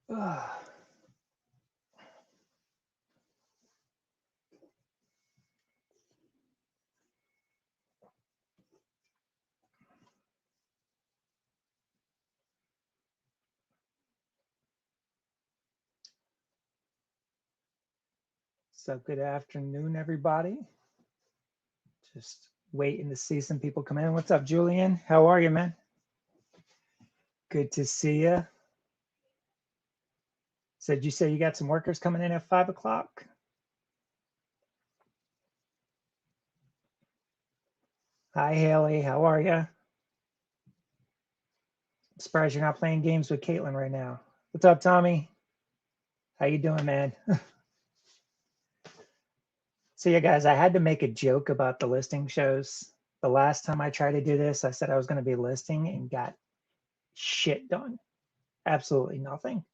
Ugh. So good afternoon, everybody. Just waiting to see some people come in. What's up, Julian? How are you, man? Good to see you. So did you say you got some workers coming in at 5 o'clock? Hi, Haley. How are you? I'm surprised you're not playing games with Caitlin right now. What's up, Tommy? How you doing, man? So yeah, guys, I had to make a joke about the listing shows. The last time I tried to do this, I said I was going to be listing and got shit done. Absolutely nothing.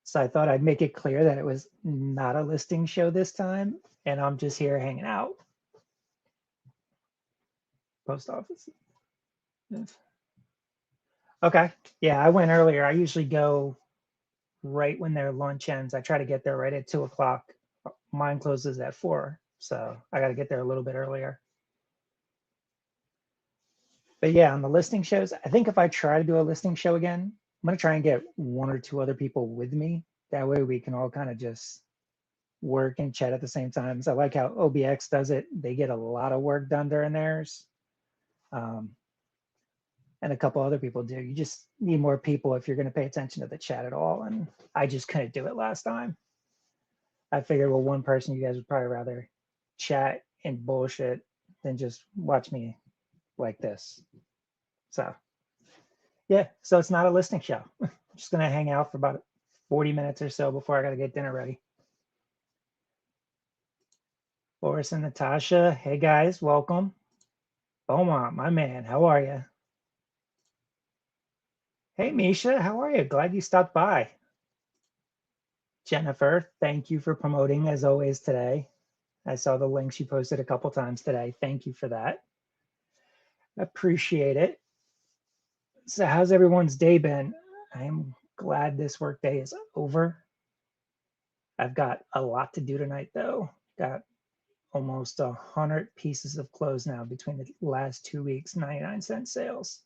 So I thought I'd make it clear that it was not a listing show this time, and I'm just here hanging out. Post office. Okay. Yeah, I went earlier. I usually go right when their lunch ends. I try to get there right at 2 o'clock. Mine closes at 4, so I got to get there a little bit earlier. But yeah, on the listing shows, I think if I try to do a listing show again, I'm going to try and get one or two other people with me. That way we can all kind of just work and chat at the same time. So I like how OBX does it. They get a lot of work done during theirs. Um, and a couple other people do. You just need more people if you're going to pay attention to the chat at all. And I just couldn't do it last time. I figured, well, one person, you guys would probably rather chat and bullshit than just watch me like this. So yeah, so it's not a listing show. I'm just going to hang out for about 40 minutes or so before I got to get dinner ready. Boris and Natasha, hey guys, welcome. Beaumont, my man, how are you? Hey Misha, how are you? Glad you stopped by. Jennifer, thank you for promoting as always today. I saw the links you posted a couple times today. Thank you for that. Appreciate it. So how's everyone's day been? I'm glad this work day is over. I've got a lot to do tonight though. Got almost 100 pieces of clothes now between the last 2 weeks, 99-cent sales.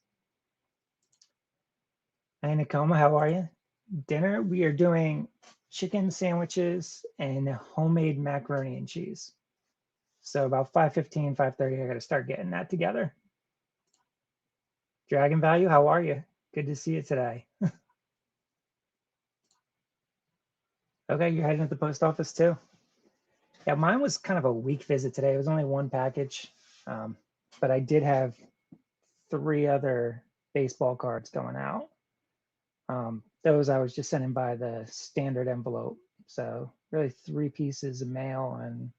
Hey Nakoma, how are you? Dinner, we are doing chicken sandwiches and homemade macaroni and cheese. So about 5:15, 5:30, I got to start getting that together. Dragon Value, how are you? Good to see you today. Okay, you're heading to the post office too? Yeah, mine was kind of a weak visit today. It was only one package, but I did have 3 other baseball cards going out. Those I was just sending by the standard envelope. So really 3 pieces of mail and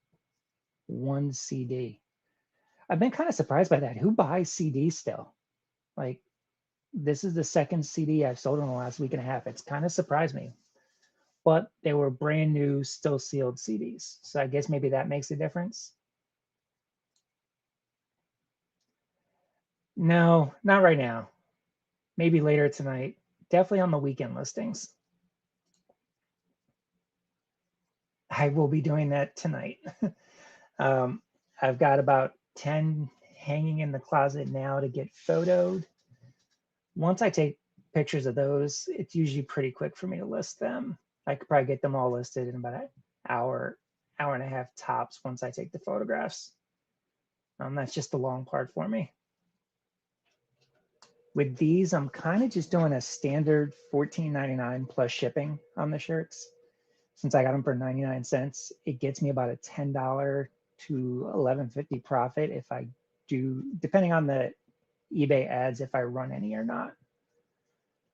1 CD. I've been kind of surprised by that. Who buys CDs still? Like, this is the second CD I've sold in the last week and a half. It's kind of surprised me. But they were brand new, still sealed CDs. So I guess maybe that makes a difference. No, not right now. Maybe later tonight. Definitely on the weekend listings. I will be doing that tonight. I've got about 10 hanging in the closet now to get photoed. Once I take pictures of those, it's usually pretty quick for me to list them. I could probably get them all listed in about an hour, hour and a half tops once I take the photographs. That's just the long part for me. With these, I'm kind of just doing a standard $14.99 plus shipping on the shirts. Since I got them for 99 cents, it gets me about a $10 to $11.50 profit if I do, depending on the eBay ads, if I run any or not.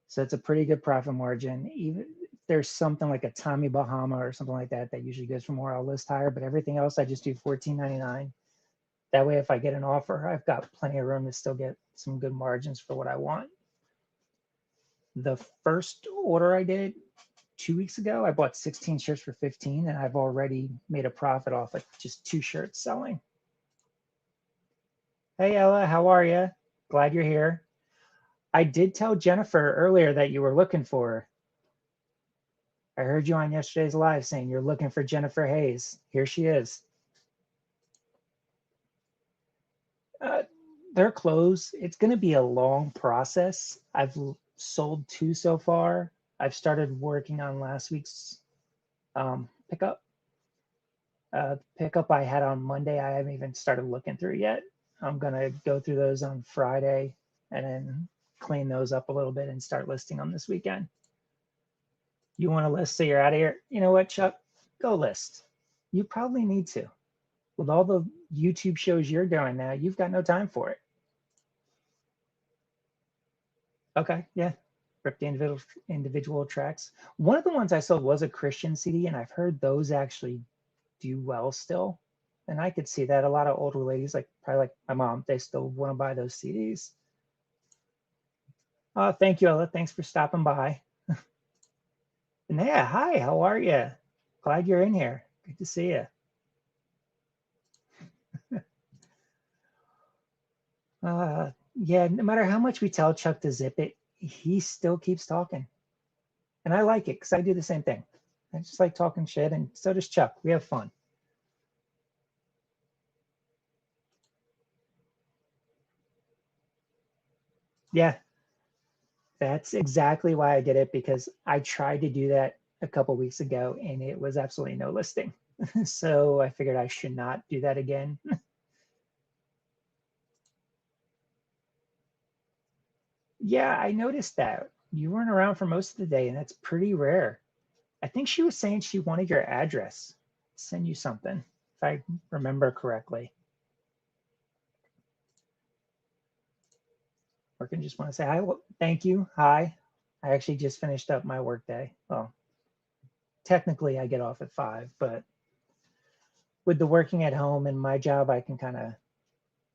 So it's a pretty good profit margin. Even if there's something like a Tommy Bahama or something like that that usually goes for more, I'll list higher. But everything else, I just do $14.99. That way, if I get an offer, I've got plenty of room to still get some good margins for what I want. The first order I did 2 weeks ago, I bought 16 shirts for 15, and I've already made a profit off of just 2 shirts selling. Hey Ella, how are you? Glad you're here. I did tell Jennifer earlier that you were looking for her. I heard you on yesterday's live saying you're looking for Jennifer Hayes. Here she is. They're closed. It's going to be a long process. I've sold 2 so far. I've started working on last week's pickup. Pickup I had on Monday, I haven't even started looking through yet. I'm going to go through those on Friday and then clean those up a little bit and start listing them this weekend. You want to list so you're out of here? You know what, Chuck? Go list. You probably need to. With all the YouTube shows you're doing now, you've got no time for it. Okay, yeah. Rip the individual tracks. One of the ones I sold was a Christian CD, and I've heard those actually do well still. And I could see that a lot of older ladies, like probably like my mom, they still want to buy those CDs. Thank you, Ella. Thanks for stopping by. And yeah, hi, how are you? Glad you're in here. Good to see you. Yeah, no matter how much we tell Chuck to zip it, he still keeps talking. And I like it because I do the same thing. I just like talking shit, and so does Chuck. We have fun. Yeah, that's exactly why I did it, because I tried to do that a couple weeks ago and it was absolutely no listing. So I figured I should not do that again. Yeah, I noticed that. You weren't around for most of the day, and that's pretty rare. I think she was saying she wanted your address. Send you something, if I remember correctly. Or can just want to say hi. Well, thank you. Hi. I actually just finished up my work day. Well, technically I get off at 5, but with the working at home and my job, I can kind of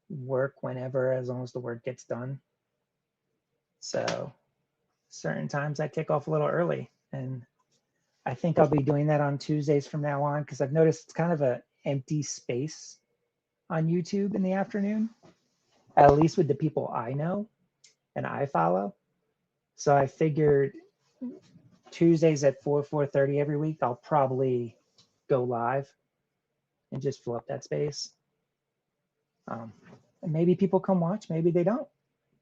work whenever as long as the work gets done. So certain times I take off a little early, and I think I'll be doing that on Tuesdays from now on, because I've noticed it's kind of an empty space on YouTube in the afternoon, at least with the people I know and I follow. So I figured Tuesdays at 4:30 every week, I'll probably go live and just fill up that space. And maybe people come watch, maybe they don't,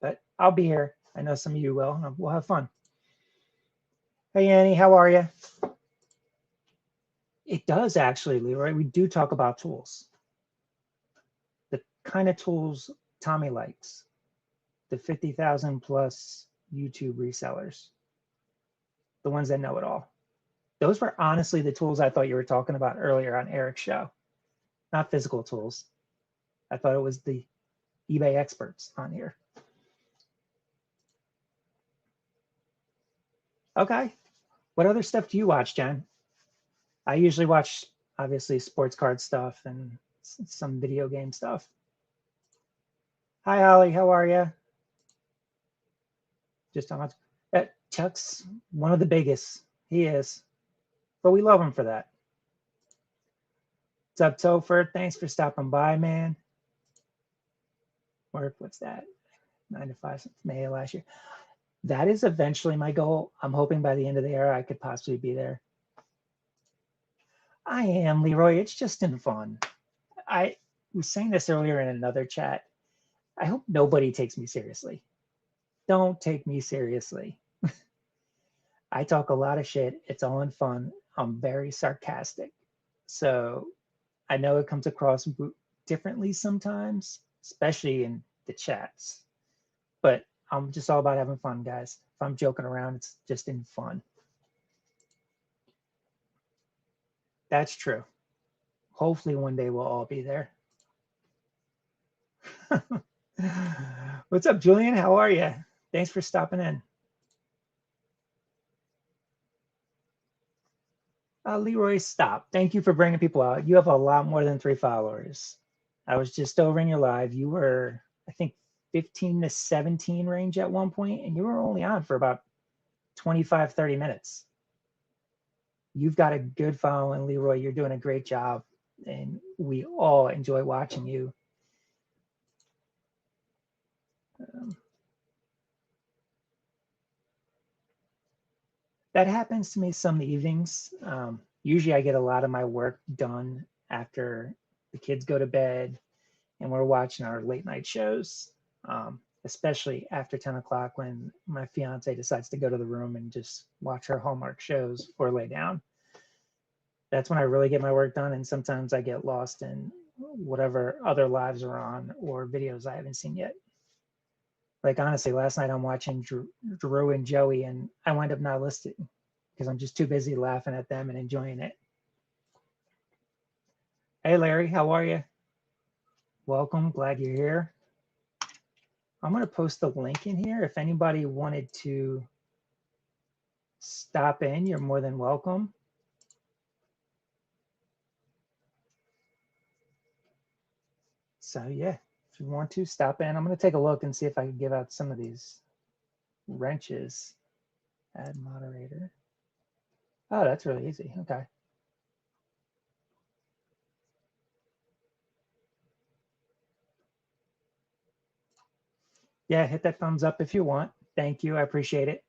but I'll be here. I know some of you will, and we'll have fun. Hey, Annie, how are you? It does actually, Leroy. We do talk about tools. The kind of tools Tommy likes, the 50,000 plus YouTube resellers, the ones that know it all. Those were honestly the tools I thought you were talking about earlier on Eric's show, not physical tools. I thought it was the eBay experts on here. Okay. What other stuff do you watch, Jen? I usually watch, obviously, sports card stuff and some video game stuff. Hi, Holly. How are you? Just how much? Chuck's one of the biggest. He is. But we love him for that. What's up, Topher? Thanks for stopping by, man. Work, what's that? 9 to 5 since May of last year. That is eventually my goal. I'm hoping by the end of the year I could possibly be there. I am, Leroy. It's just in fun. I was saying this earlier in another chat. I hope nobody takes me seriously. Don't take me seriously. I talk a lot of shit. It's all in fun. I'm very sarcastic. So I know it comes across differently sometimes, especially in the chats. But I'm just all about having fun, guys. If I'm joking around, it's just in fun. That's true. Hopefully one day we'll all be there. What's up, Julian? How are you? Thanks for stopping in. Leroy, stop. Thank you for bringing people out. You have a lot more than 3 followers. I was just over in your live. You were, I think, 15 to 17 range at one point, and you were only on for about 25, 30 minutes. You've got a good following, Leroy. You're doing a great job, and we all enjoy watching you. That happens to me some evenings. Usually I get a lot of my work done after the kids go to bed and we're watching our late night shows, especially after 10 o'clock when my fiance decides to go to the room and just watch her Hallmark shows or lay down. That's when I really get my work done. And sometimes I get lost in whatever other lives are on or videos I haven't seen yet. Like honestly, last night I'm watching Drew and Joey and I wind up not listening because I'm just too busy laughing at them and enjoying it. Hey Larry, how are you? Welcome, glad you're here. I'm going to post the link in here. If anybody wanted to stop in, you're more than welcome. So yeah, if you want to stop in, I'm going to take a look and see if I can give out some of these wrenches. Add moderator. Oh, that's really easy. Okay. Yeah, hit that thumbs up if you want. Thank you. I appreciate it.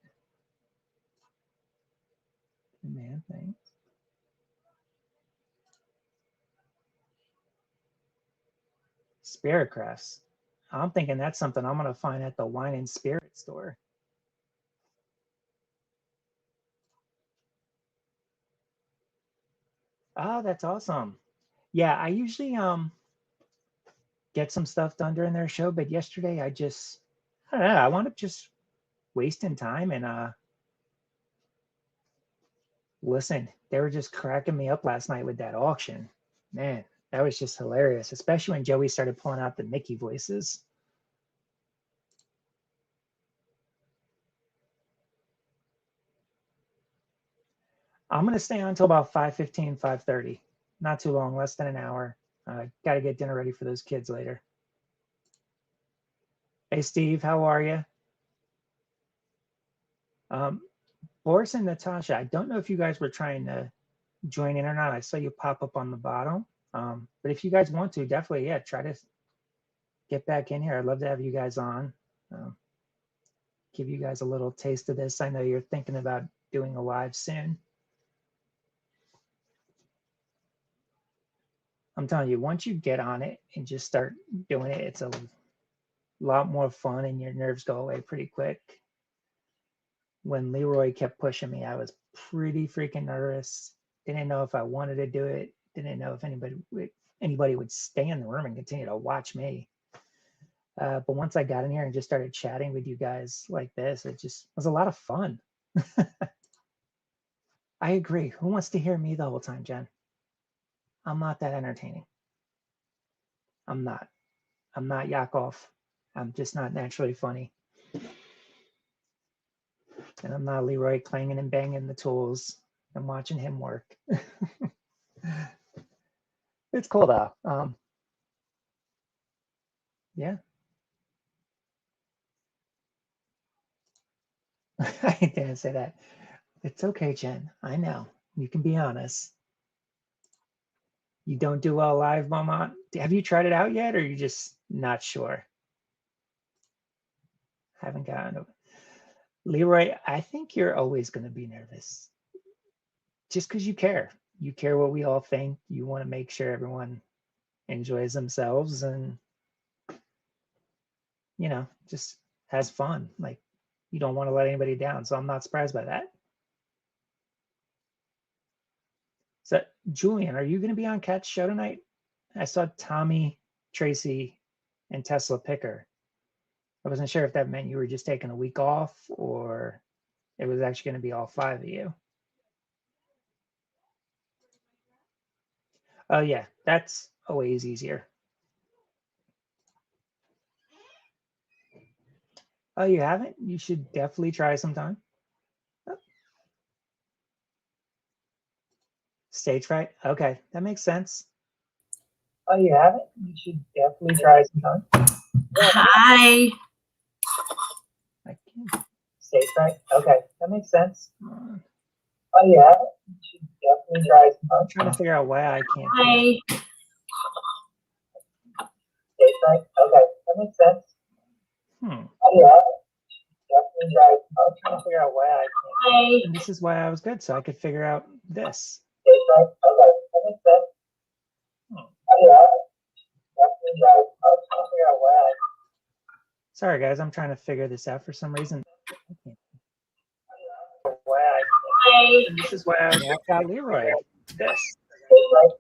Man, thanks. Spirit crafts. I'm thinking that's something I'm going to find at the wine and spirit store. Oh, that's awesome. Yeah, I usually get some stuff done during their show, but yesterday I don't know, I wound up just wasting time and listen, they were just cracking me up last night with that auction. Man, that was just hilarious, especially when Joey started pulling out the Mickey voices. I'm going to stay on until about 5:15, 5:30. Not too long, less than an hour. Got to get dinner ready for those kids later. Hey, Steve, how are you? Boris and Natasha, I don't know if you guys were trying to join in or not. I saw you pop up on the bottom. But if you guys want to, definitely, yeah, try to get back in here. I'd love to have you guys on. Give you guys a little taste of this. I know you're thinking about doing a live soon. I'm telling you, once you get on it and just start doing it, it's a lot more fun and your nerves go away pretty quick. When Leroy kept pushing me, I was pretty freaking nervous. Didn't know if I wanted to do it. Didn't know if anybody would stay in the room and continue to watch me. But once I got in here and just started chatting with you guys like this, it just was a lot of fun. I agree. Who wants to hear me the whole time, Jen? I'm not that entertaining. I'm not Yakov. I'm just not naturally funny. And I'm not Leroy clanging and banging the tools and watching him work. It's cool though. Yeah. I didn't say that. It's okay, Jen. I know. You can be honest. You don't do well live, Mama. Have you tried it out yet, or are you just not sure? Haven't gotten it. Leroy, I think you're always going to be nervous. Just because you care. You care what we all think. You want to make sure everyone enjoys themselves and, just has fun. Like, you don't want to let anybody down. So I'm not surprised by that. So, Julian, are you going to be on Cat's show tonight? I saw Tommy, Tracy, and Tesla Picker. I wasn't sure if that meant you were just taking a week off or it was actually going to be all 5 of you. Oh, yeah, that's always easier. Oh, you haven't? You should definitely try sometime. Oh. Stage fright? Okay, that makes sense. Oh, you haven't? You should definitely try sometime. Hi. I can't. Stage fright? Okay, that makes sense. Oh, you haven't? You should definitely try sometime. I'm trying to figure out why I can't. Hi. Stage fright? Okay, that makes sense. Oh, yeah. I'm trying to figure out why I can't. Hi. And this is why I was good, so I could figure out this. Sorry, guys, I'm trying to figure this out for some reason. Hi. And this is why I walked out Leroy. This.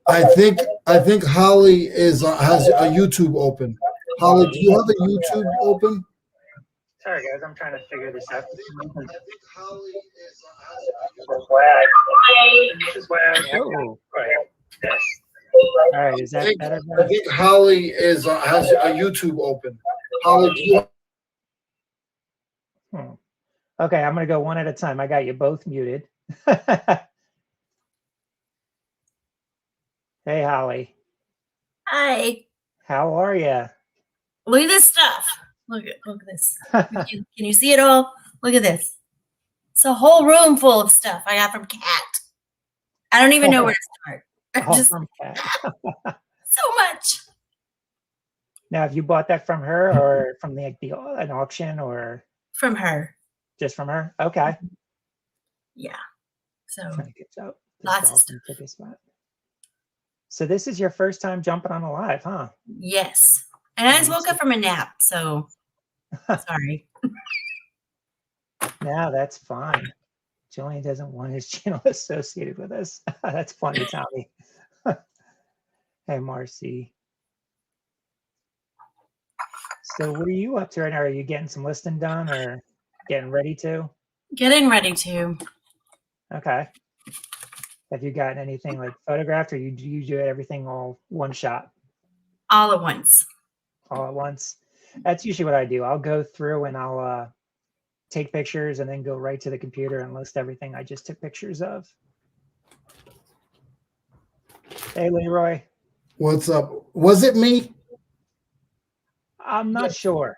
I think Holly has a YouTube open. Holly, do you have a YouTube open? Sorry, guys, I'm trying to figure this out for some reason. Hi. And this is why I walked out this. All right, is that better? I think Holly has a YouTube open. Holly, do you Okay, I'm gonna go one at a time. I got you both muted. Hey, Holly, Hi. how are you? Look at this stuff. Look at this. Can you see it all? Look at this. It's a whole room full of stuff I got from Kat. I don't even know where to start. Just From Kat. so much. Now, have you bought that from her or from an auction or From her. just from her? Okay. Yeah. So Trying to get out. Lots of stuff. Took a spot. So this is your first time jumping on a live, huh? yes. And I just woke up from a nap, so sorry. No, that's fine. Julian doesn't want his channel associated with us. That's funny, Tommy. Hey, Marcy. So what are you up to right now? Are you getting some listing done or getting ready to? Getting ready to. Okay. Have you gotten anything like photographed or you do everything all one shot? All at once. All at once? That's usually what I do. I'll go through and I'll take pictures and then go right to the computer and list everything I just took pictures of. Hey, Leroy. What's up? Was it me? I'm not sure.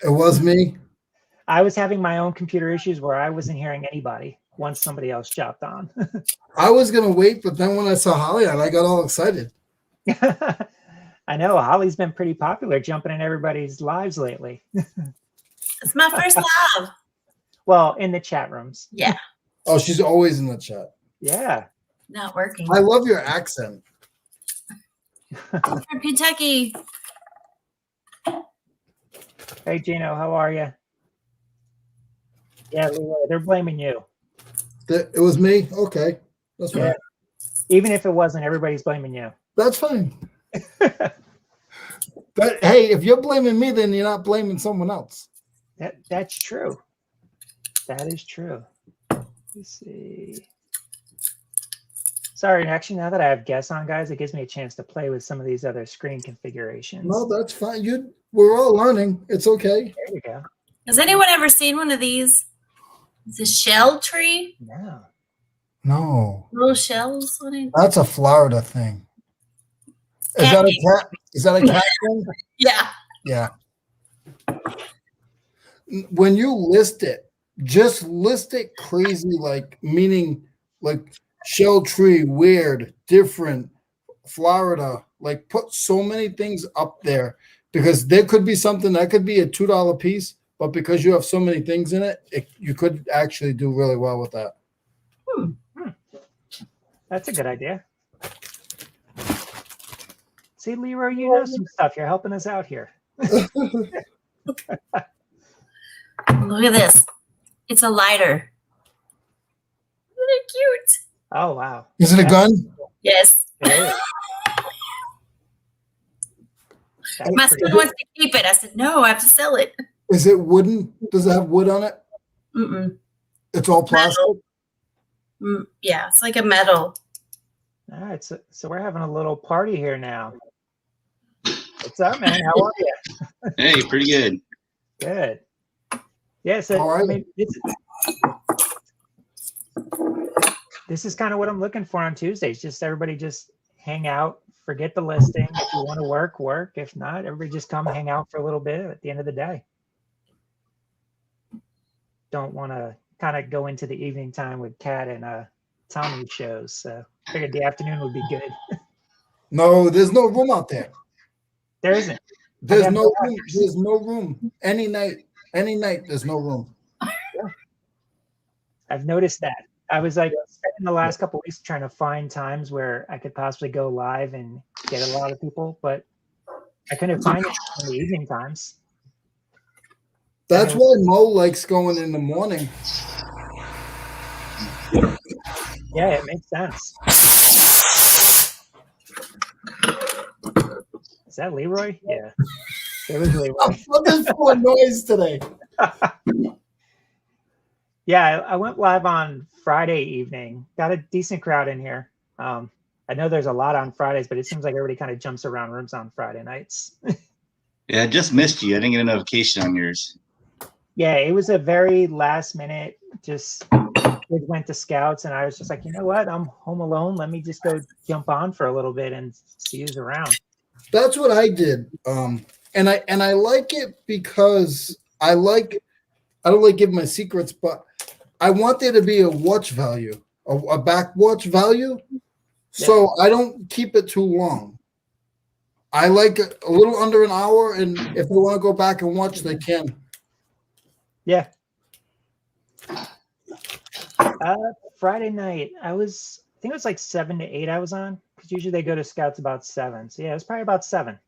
It was me. I was having my own computer issues where I wasn't hearing anybody once somebody else jumped on. I was gonna wait, but then when I saw Holly on, I got all excited. I know Holly's been pretty popular jumping in everybody's lives lately. It's my first live. Well, in the chat rooms. Yeah. Oh, she's always in the chat. Yeah. Not working. I love your accent. I'm from Kentucky. Hey, Gino, how are you? Yeah, Leroy, they're blaming you. It was me? Okay. That's fine. Yeah. Even if it wasn't, everybody's blaming you. That's fine. But hey, if you're blaming me, then you're not blaming someone else. That's true. That is true. Let's see. Sorry, actually, now that I have guests on, guys, it gives me a chance to play with some of these other screen configurations. No, that's fine. We're all learning. It's okay. There you go. Has anyone ever seen one of these? It's a shell tree. No. No. Little shells on it. That's a Florida thing. Is that a cat? Is that a cat thing? Yeah. Yeah. When you list it, just list it crazy, like meaning like shell tree, weird, different, Florida. Like put so many things up there because there could be something that could be a $2 piece, but because you have so many things in it, you could actually do really well with that. That's a good idea. See, Leroy, you know some stuff. You're helping us out here. Look at this. It's a lighter. Isn't it cute? Oh, wow. Is it a gun? Yes. It is. That's My pretty son good. wants to keep it. I said, no, I have to sell it. Is it wooden? Does it have wood on it? Mm-mm. It's all plastic. Yeah, it's like a metal. All right, so we're having a little party here now. What's up, man? How are you? Hey, pretty good. Good. Yeah, so All right. I mean, this is kind of what I'm looking for on Tuesdays. Just everybody just hang out, forget the listing. If you want to work, work. If not, everybody just come hang out for a little bit at the end of the day. Don't want to kind of go into the evening time with Kat and Tommy shows. So figured the afternoon would be good. No, there's no room out there. There isn't. There's no room. There's no room. Any night, there's no room. I've noticed that. I was like spending the last couple of weeks trying to find times where I could possibly go live and get a lot of people, but I couldn't find it in the evening times. That's why Mo likes going in the morning. Yeah, it makes sense. Is that Leroy? Yeah. It was Leroy. I'm looking for a noise today. Yeah, I went live on Friday evening. Got a decent crowd in here. I know there's a lot on Fridays, but it seems like everybody kind of jumps around rooms on Friday nights. Yeah, I just missed you. I didn't get a notification on yours. Yeah, it was a very last minute, just it went to scouts, and I was just like, you know what? I'm home alone. Let me just go jump on for a little bit and see who's around. That's what I did. And I like it because I don't like giving my secrets, but I want there to be a watch value, a back watch value. So I don't keep it too long. I like a little under an hour, and if they want to go back and watch, they can. Yeah. Friday night, I think it was like 7 to 8 I was on, because usually they go to scouts about 7. So yeah, it was probably about 7.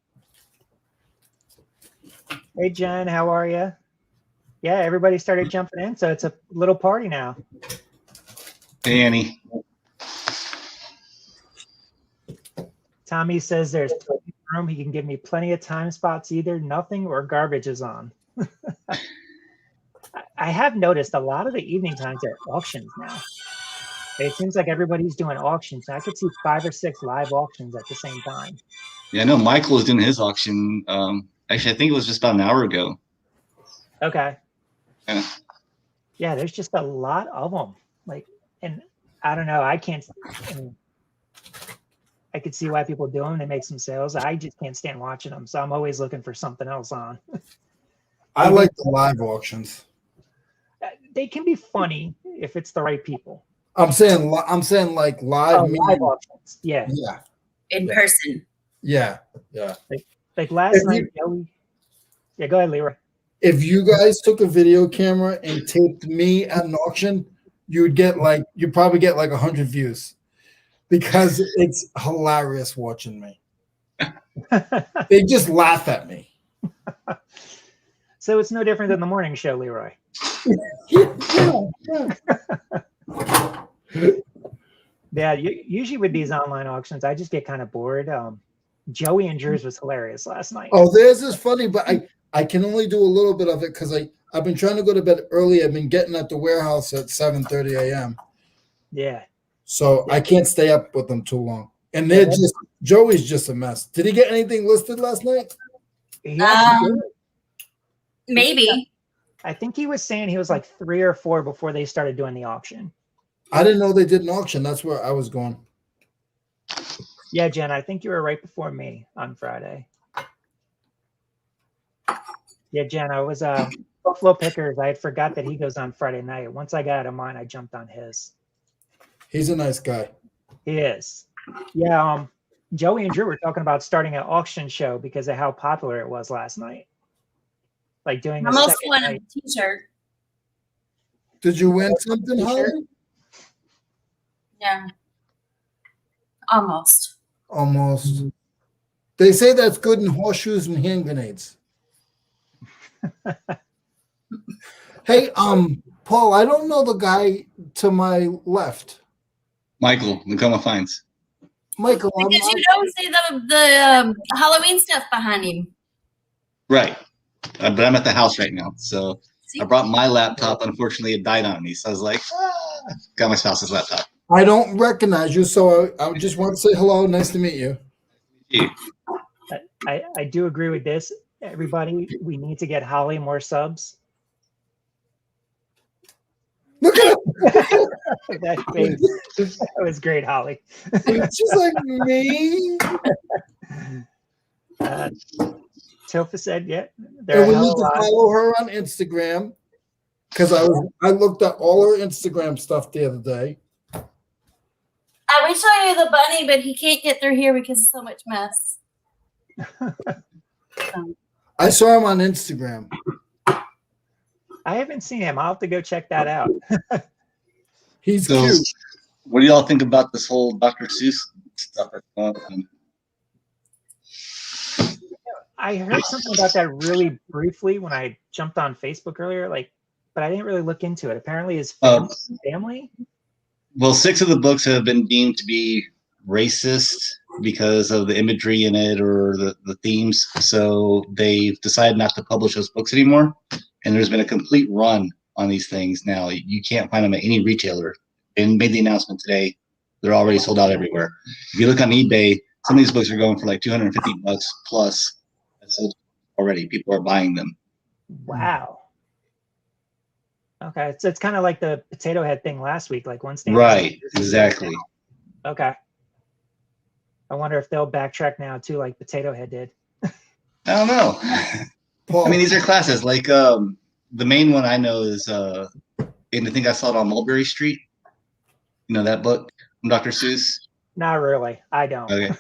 Hey, Jen, how are you? Yeah, everybody started jumping in, so it's a little party now. Hey, Annie. Tommy says there's room. He can give me plenty of time spots, either nothing or garbage is on. I have noticed a lot of the evening times are auctions now. It seems like everybody's doing auctions. I could see 5 or 6 live auctions at the same time. Yeah, I know Michael was doing his auction. Actually, I think it was just about an hour ago. Okay. Yeah. Yeah, there's just a lot of them. Like, and I don't know. I could see why people do them. They make some sales. I just can't stand watching them. So I'm always looking for something else on. I like the live auctions. They can be funny if it's the right people. I'm saying like live. Live auctions. Yeah. Yeah. In person. Yeah. Yeah. Like last night, Joey. Yeah, go ahead, Leroy. If you guys took a video camera and taped me at an auction, you'd probably get like 100 views, because it's hilarious watching me. They just laugh at me. So it's no different than the morning show, Leroy. Yeah, usually with these online auctions, I just get kind of bored. Joey and Drew's was hilarious last night. Oh, theirs is funny, but I can only do a little bit of it because I've been trying to go to bed early. I've been getting at the warehouse at 7:30 a.m. Yeah. So I can't stay up with them too long. And Joey's just a mess. Did he get anything listed last night? Maybe. I think he was saying he was like 3 or 4 before they started doing the auction. I didn't know they did an auction. That's where I was going. Yeah, Jen, I think you were right before me on Friday. Yeah, Jen, I was Buffalo Pickers. I had forgot that he goes on Friday night. Once I got out of mine, I jumped on his. He's a nice guy. He is. Yeah, Joey and Drew were talking about starting an auction show because of how popular it was last night. Like doing I almost won a t-shirt. Did you win something, Holly? Yeah. Almost. They say that's good in horseshoes and hand grenades. Hey, Paul, I don't know the guy to my left. Michael, Nakoma Finds. Michael, Because you don't see the Halloween stuff behind him. Right. But I'm at the house right now. So I brought my laptop. Unfortunately, it died on me. So I was like, got my spouse's laptop. I don't recognize you, so I just want to say hello. Nice to meet you. I do agree with this. Everybody, we need to get Holly more subs. Look at That face. That was great, Holly. She's like, me? Tofa said, yeah. And we need to follow her on Instagram, because I looked at all her Instagram stuff the other day. I would show you the bunny, but he can't get through here because it's so much mess. I saw him on Instagram. I haven't seen him. I'll have to go check that out. He's So, cute. what do y'all think about this whole Dr. Seuss stuff that's going on? I heard something about that really briefly when I jumped on Facebook earlier, but I didn't really look into it. Apparently, his family. Well, 6 of the books have been deemed to be racist because of the imagery in it or the themes. So they've decided not to publish those books anymore. And there's been a complete run on these things now. You can't find them at any retailer. And made the announcement today. They're already sold out everywhere. If you look on eBay, some of these books are going for like $250 plus. Sold already. People are buying them. Wow. Okay, so it's kind of like the Potato Head thing last week. Like once they Right, exactly. Okay. I wonder if they'll backtrack now too, like Potato Head did. I don't know. Paul, I mean, these are classes. Like the main one I know is, and I think I saw it on Mulberry Street. You know that book from Dr. Seuss? Not really. I don't. Okay.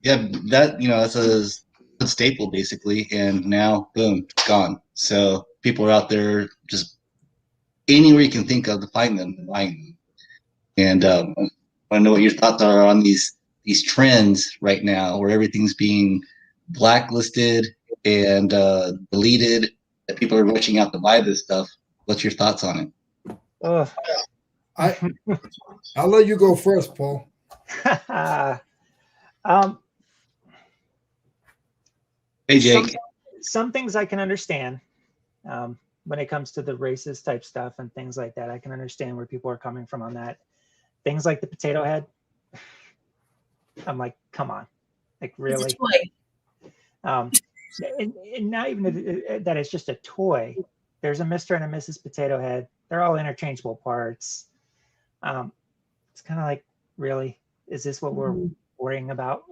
Yeah, that's a staple basically, and now boom, gone. So people are out there just anywhere you can think of to find them, buying them. And I want to know what your thoughts are on these trends right now, where everything's being blacklisted and deleted. That people are rushing out to buy this stuff. What's your thoughts on it? Ugh. I'll let you go first, Paul. Hey, Jake. Some things I can understand when it comes to the racist type stuff and things like that. I can understand where people are coming from on that. Things like the Potato Head. I'm like, come on, like really? It's a toy. And not even that it's just a toy. There's a Mr. and a Mrs. Potato Head. They're all interchangeable parts. It's kind of like, really, is this what we're worrying about?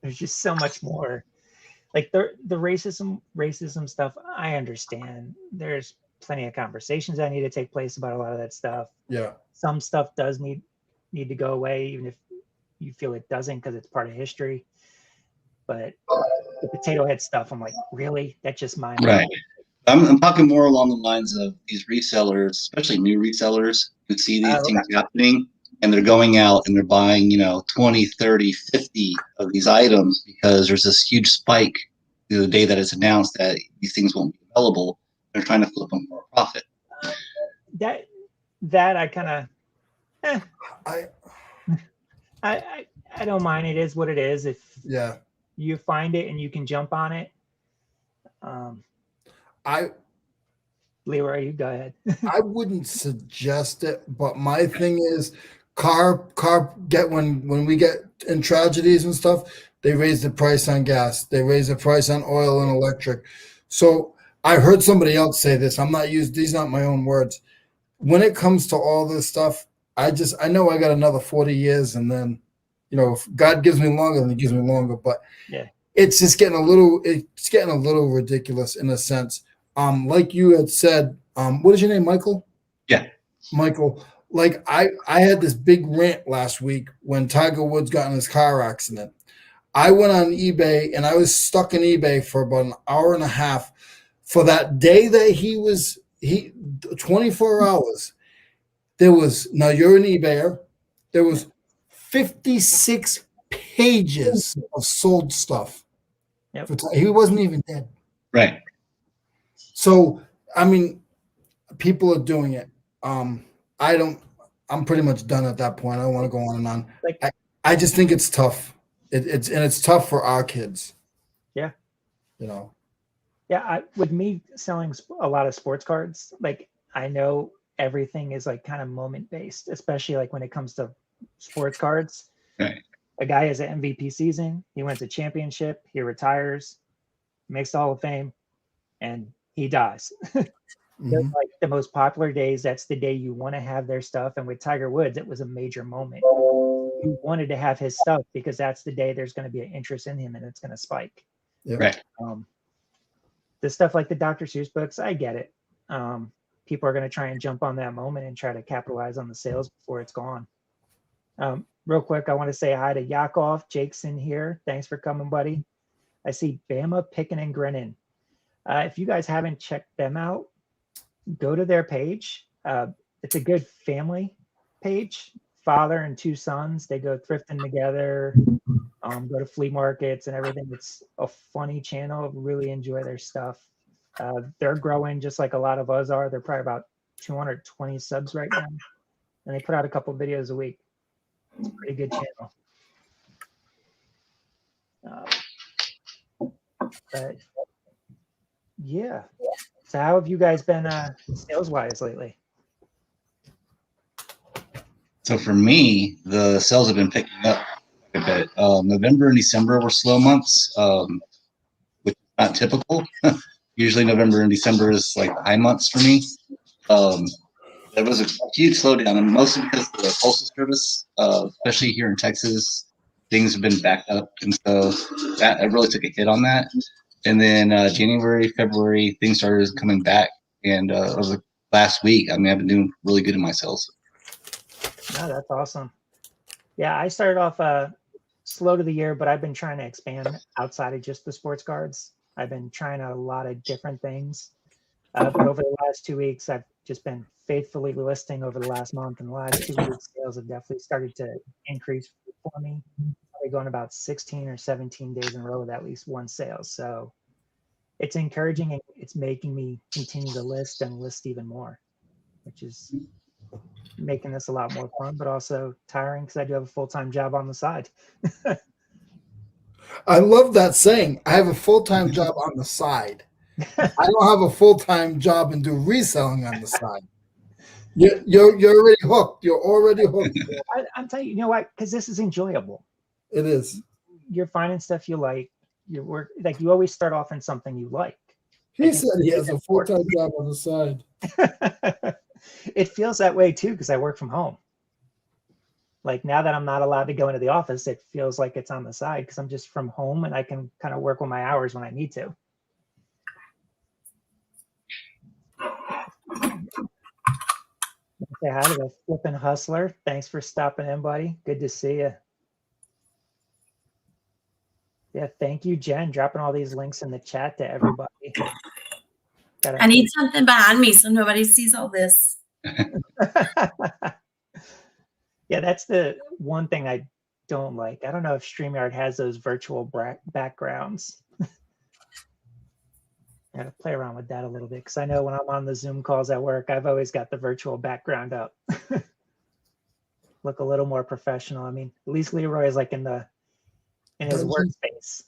There's just so much more. Like the racism stuff, I understand. There's plenty of conversations that need to take place about a lot of that stuff. Yeah. Some stuff does need to go away, even if you feel it doesn't, because it's part of history. But the Potato Head stuff, I'm like, really? That's just mine. Right. I'm talking more along the lines of these resellers, especially new resellers who see these things happening, and they're going out and they're buying, 20, 30, 50 of these items because there's this huge spike the day that it's announced that these things won't be available. They're trying to flip them for a profit. That I kind of, I don't mind. It is what it is. If you find it and you can jump on it. Leroy, you go ahead. I wouldn't suggest it, but my thing is when we get in tragedies and stuff, they raise the price on gas. They raise the price on oil and electric. So I heard somebody else say this. These aren't my own words. When it comes to all this stuff, I know I got another 40 years, and then, if God gives me longer, then he gives me longer. But yeah, it's getting a little ridiculous in a sense. Like you had said, what is your name, Michael? Yeah. Michael. Like I had this big rant last week when Tiger Woods got in his car accident. I went on eBay and I was stuck in eBay for about an hour and a half for that day that he 24 hours. Now you're an eBayer. There was 56 pages of sold stuff. Yep. He wasn't even dead. Right. So, I mean, people are doing it. I'm pretty much done at that point. I don't want to go on and on. I just think it's tough. It's tough for our kids. Yeah. Yeah. With me selling a lot of sports cards, like I know everything is like kind of moment based, especially like when it comes to sports cards. Right. A guy has an MVP season. He wins a championship. He retires, makes the Hall of Fame, and he dies. Mm-hmm. Like the most popular days, that's the day you want to have their stuff. And with Tiger Woods, it was a major moment. You wanted to have his stuff because that's the day there's going to be an interest in him and it's going to spike. Yeah. Right. The stuff like the Dr. Seuss books, I get it. People are going to try and jump on that moment and try to capitalize on the sales before it's gone. Real quick, I want to say hi to Yakov. Jake's in here. Thanks for coming, buddy. I see Bama picking and grinning. If you guys haven't checked them out, go to their page. it's a good family page. Father and two sons, they go thrifting together, go to flea markets and everything. It's a funny channel. Really enjoy their stuff. They're growing just like a lot of us are. They're probably about 220 subs right now, and they put out a couple videos a week. It's a pretty good channel. But yeah, so how have you guys been sales wise lately? So for me, the sales have been picking up a bit. November and December were slow months, which is not typical. Usually November and December is like the high months for me. There was a huge slowdown, and mostly because of the postal service, especially here in Texas, things have been backed up, and so that I really took a hit on that. And then January, February, things started coming back, and it was like last week. I mean, I've been doing really good in my sales. No, that's awesome. Yeah, I started off slow to the year, but I've been trying to expand outside of just the sports cards. I've been trying a lot of different things. But over the last 2 weeks, I've just been faithfully listing over the last month. And the last 2 weeks, sales have definitely started to increase for me. Probably going about 16 or 17 days in a row with at least one sale. So it's encouraging, and it's making me continue to list and list even more, which is making this a lot more fun, but also tiring because I do have a full-time job on the side. I love that saying. I have a full-time job on the side. I don't have a full-time job and do reselling on the side. You're already hooked. You're already hooked. I'm telling you, you know what? Because this is enjoyable. It is. You're finding stuff you like. You work like you always start off in something you like. He said he has a full-time job on the side. It feels that way too because I work from home. Like now that I'm not allowed to go into the office, it feels like it's on the side because I'm just from home and I can kind of work with my hours when I need to. Say hi to the flipping hustler. Thanks for stopping in, buddy. Good to see you. Yeah, thank you, Jen, dropping all these links in the chat to everybody. I need something behind me so nobody sees all this. Yeah, that's the one thing I don't like. I don't know if StreamYard has those virtual backgrounds. I gotta play around with that a little bit because I know when I'm on the Zoom calls at work, I've always got the virtual background up. Look a little more professional. I mean, at least Leroy is like in his workspace.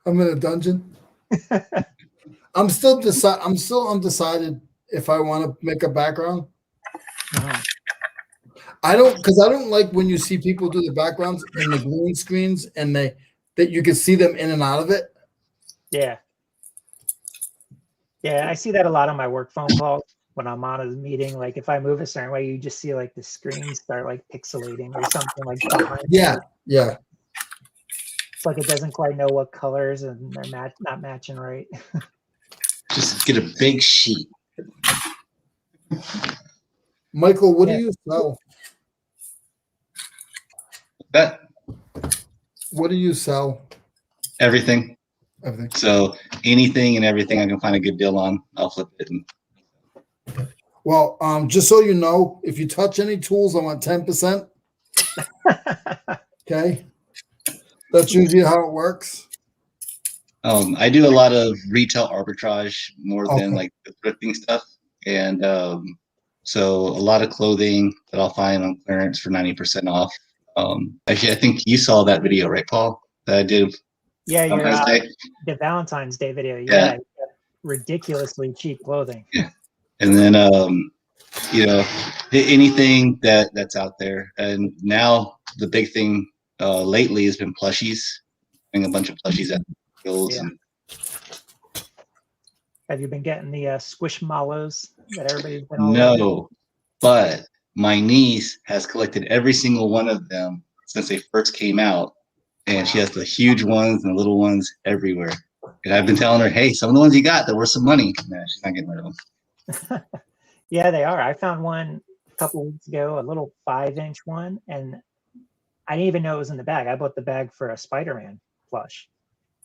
I'm in a dungeon. I'm still undecided if I want to make a background. I don't like when you see people do the backgrounds in the green screens and that you can see them in and out of it. Yeah. Yeah, I see that a lot on my work phone calls when I'm on a meeting. Like if I move a certain way, you just see like the screen start like pixelating or something like behind. Yeah, yeah. It's like it doesn't quite know what colors and they're not matching right. Just get a big sheet. Michael, what do you sell? That What do you sell? everything. Everything. So anything and everything I can find a good deal on, I'll flip it. Well, just so you know, if you touch any tools, I want 10%. Okay. That's usually how it works. I do a lot of retail arbitrage more than like the thrifting stuff. And so a lot of clothing that I'll find on clearance for 90% off. Actually, I think you saw that video, right, Paul? That I did. Yeah, the Valentine's Day video. Yeah. Ridiculously cheap clothing. Yeah. And then anything that's out there. And now the big thing lately has been plushies. Having a bunch of plushies at the fields. Yeah. Have you been getting the squishmallows that everybody's been No, but my niece has collected every single one of them since they first came out. And she has the huge ones and the little ones everywhere. And I've been telling her, hey, some of the ones you got, they're worth some money. Nah, she's not getting rid of them. Yeah, they are. I found one a couple of weeks ago, a little 5-inch one, and I didn't even know it was in the bag. I bought the bag for a Spider-Man plush.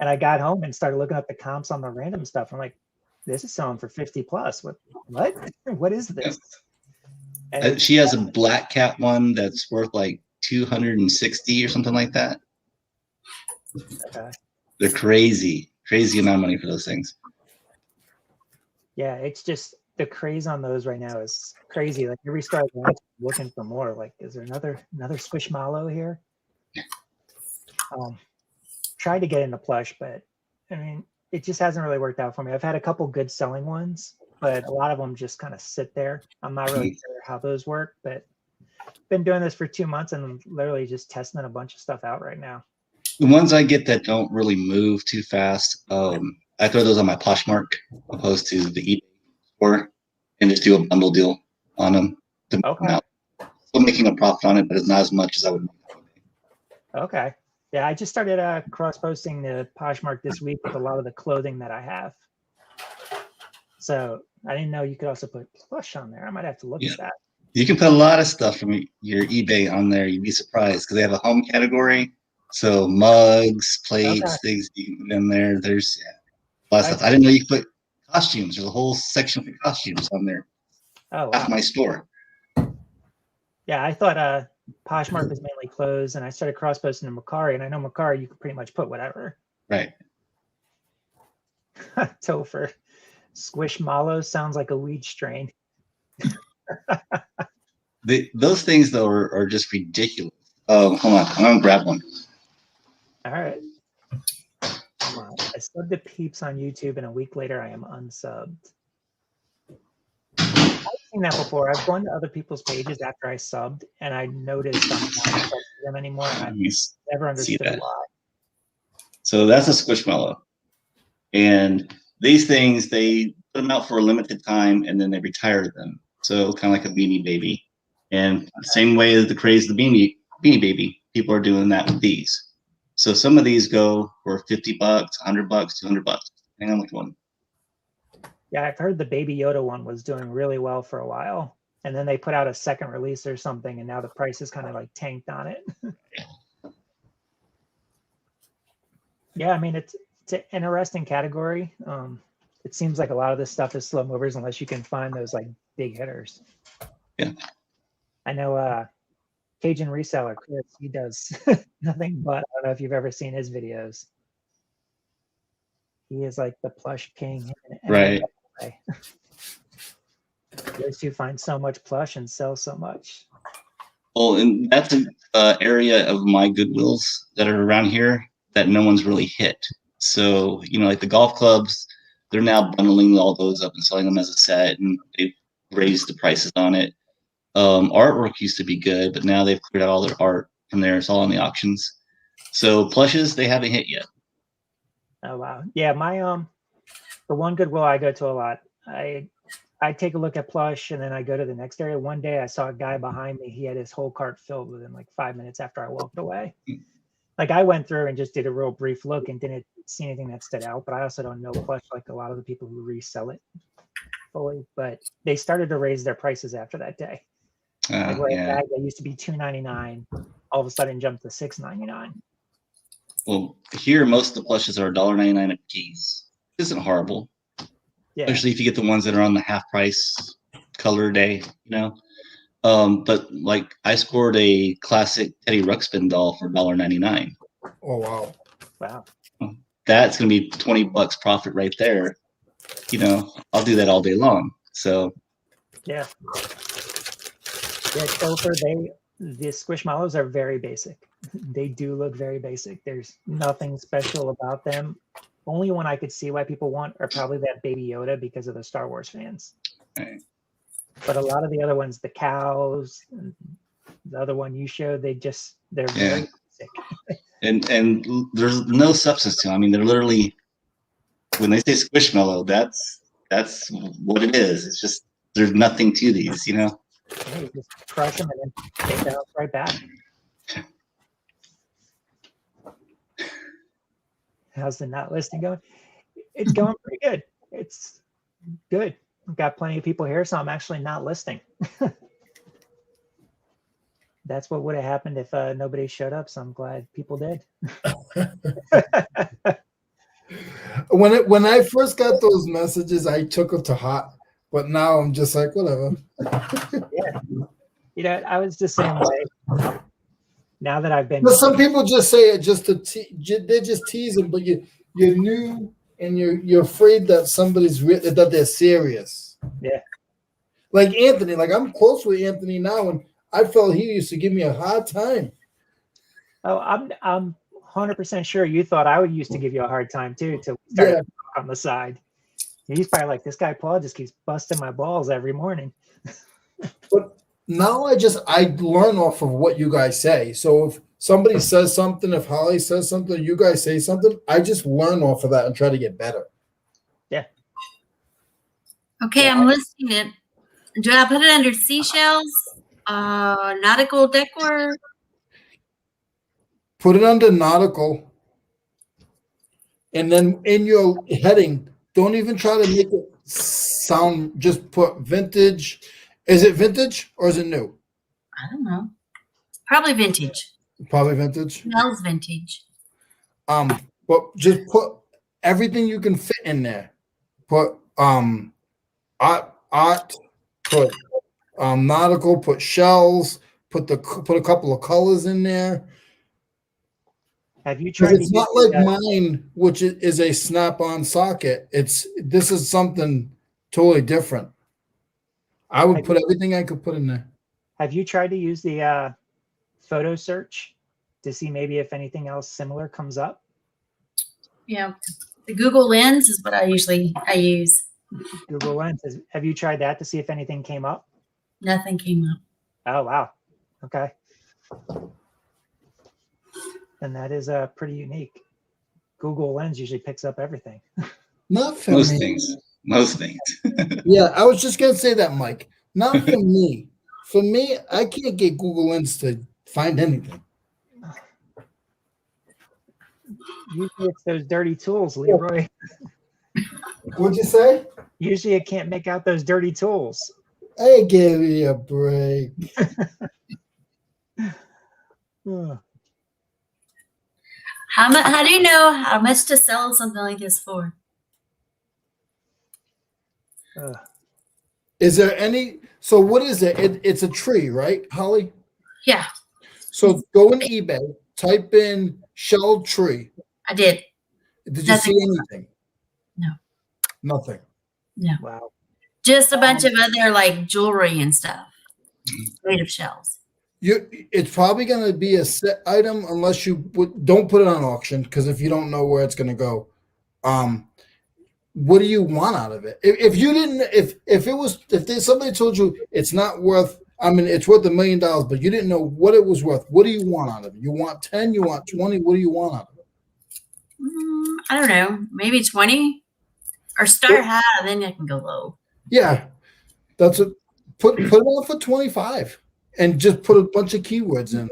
And I got home and started looking up the comps on the random stuff. I'm like, this is selling for 50 plus. What is this? And She has a black cat one that's worth like 260 or something like that. okay. They're crazy amount of money for those things. Yeah, it's just the craze on those right now is crazy. Like every store I go into, I'm looking for more. Like, is there another Squishmallow here? Tried to get into plush, but I mean, it just hasn't really worked out for me. I've had a couple good selling ones, but a lot of them just kind of sit there. I'm not really sure how those work, but been doing this for 2 months and I'm literally just testing a bunch of stuff out right now. The ones I get that don't really move too fast, I throw those on my Poshmark opposed to the eBay store and just do a bundle deal on them to make them out. Still making a profit on it, but it's not as much as I would make. Okay. Yeah, I just started cross-posting the Poshmark this week with a lot of the clothing that I have. So I didn't know you could also put plush on there. I might have to look at that. You can put a lot of stuff from your eBay on there. You'd be surprised because they have a home category. So mugs, plates, things you can put in there. There's a lot of stuff. I didn't know you could put costumes. There's a whole section for costumes on there. Oh, wow. That's my store. Yeah, I thought Poshmark was mainly clothes, and I started cross-posting to Macari, and I know Macari, you can pretty much put whatever. Right. Topher. Squishmallow sounds like a weed strain. Those things, though, are just ridiculous. Oh, hold on. I'm going to grab one. All right. Come on. I subbed to Peeps on YouTube, and a week later, I am unsubbed. I've seen that before. I've gone to other people's pages after I subbed, and I noticed I'm not subbed to them anymore. I've never understood why. So that's a Squishmallow. And these things, they put them out for a limited time, and then they retire them. So kind of like a Beanie Baby. And the same way as the craze of the Beanie Baby, people are doing that with these. So some of these go for $50, $100, $200, depending on which one. Yeah, I've heard the Baby Yoda one was doing really well for a while. And then they put out a second release or something, and now the price is kind of like tanked on it. Yeah, I mean, it's an interesting category. It seems like a lot of this stuff is slow movers unless you can find those like big hitters. Yeah. I know Cajun Reseller, Chris, he does nothing but, I don't know if you've ever seen his videos. He is like the plush king. Right. Those two find so much plush and sell so much. Well, and that's an area of my Goodwills that are around here that no one's really hit. So, like the golf clubs, they're now bundling all those up and selling them as a set, and they've raised the prices on it. Artwork used to be good, but now they've cleared out all their art from there. It's all on the auctions. So plushes, they haven't hit yet. Oh, wow. Yeah, my the one Goodwill I go to a lot, I take a look at plush and then I go to the next area. One day I saw a guy behind me. He had his whole cart filled within like 5 minutes after I walked away. Like I went through and just did a real brief look and didn't see anything that stood out, but I also don't know plush like a lot of the people who resell it fully. But they started to raise their prices after that day. Like where a bag that used to be $2.99 all of a sudden jumped to $6.99. Well, here most of the plushes are $1.99 a piece. It isn't horrible. Yeah. Especially if you get the ones that are on the half price color day, But like I scored a classic Teddy Ruxpin doll for $1.99. Oh wow. Wow. That's gonna be $20 profit right there. I'll do that all day long. So yeah. Yeah, Topher, the Squishmallows are very basic. They do look very basic. There's nothing special about them. Only one I could see why people want are probably that Baby Yoda because of the Star Wars fans. Right. But a lot of the other ones, the cows, and the other one you showed, they're very basic. and there's no substance to them. I mean, they're literally, when they say Squishmallow, that's what it is. It's just there's nothing to these, Yeah, you just crush them and then take the house right back. How's the not listing going? It's going pretty good. It's good. I've got plenty of people here, so I'm actually not listing. That's what would have happened if nobody showed up, so I'm glad people did. When I first got those messages, I took them to heart. But now I'm just like, whatever. You know, I was the same way. Now that I've been, But some people just say it just to they're just teasing, but you're new and you're afraid that that they're serious. Yeah. Like Anthony, like I'm close with Anthony now, and I felt he used to give me a hard time. Oh, I'm 100% sure you thought I would used to give you a hard time too, till we started on the side. He's probably like, this guy Paul just keeps busting my balls every morning. But now I learn off of what you guys say. So if somebody says something, if Holly says something, you guys say something, I just learn off of that and try to get better. Yeah. Okay, Yeah. I'm listing it. Do I put it under seashells? Nautical decor? Put it under nautical. And then in your heading, don't even try to make it sound, just put vintage. Is it vintage or is it new? I don't know. Probably vintage. Probably vintage. Smells vintage. But just put everything you can fit in there. Put art, put nautical, put shells, put a couple of colors in there. Have you tried? It's not like mine, which is a snap-on socket. This is something totally different. I would put everything I could put in there. Have you tried to use the photo search to see maybe if anything else similar comes up? Yeah, the Google Lens is what I use. Google Lens. Have you tried that to see if anything came up? Nothing came up. Oh, wow. Okay. And that is pretty unique. Google Lens usually picks up everything. Not for Most me. things. Most things. Yeah, I was just gonna say that, Mike. Not for me. For me, I can't get Google Lens to find anything. Usually it's those dirty tools, Leroy. What'd you say? Usually it can't make out those dirty tools. Hey, give me a break. How do you know how much to sell something like this for? Is there any? So what is it? It's a tree, right, Holly? Yeah, So go in eBay, type in shell tree. I did. Did you see anything? No. Nothing. No. Wow. Just a bunch of other like jewelry and stuff made of shells. It's probably going to be a set item unless you don't put it on auction, because if you don't know where it's going to go, what do you want out of it? If you didn't, if somebody told you it's not worth, I mean, it's worth $1 million, but you didn't know what it was worth, what do you want out of it? You want 10? You want 20? What do you want out of it? I don't know, maybe 20, or start high, then I can go low. Yeah, that's it. Put it on for 25. And just put a bunch of keywords in.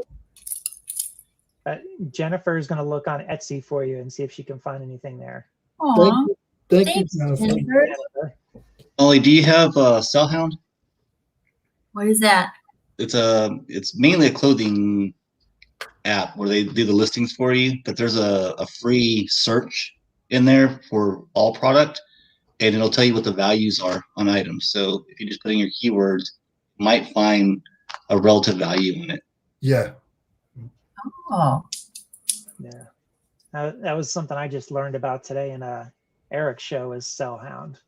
Jennifer is going to look on Etsy for you and see if she can find anything there. Aww. Thank Thanks, you, Jennifer. Jennifer. Ollie, do you have Cellhound? What is that? It's mainly a clothing app where they do the listings for you, but there's a free search in there for all product, and it'll tell you what the values are on items. So if you just put in your keywords, you might find a relative value in it. Yeah. Oh. Yeah. That was something I just learned about today in Eric's show is Cellhound.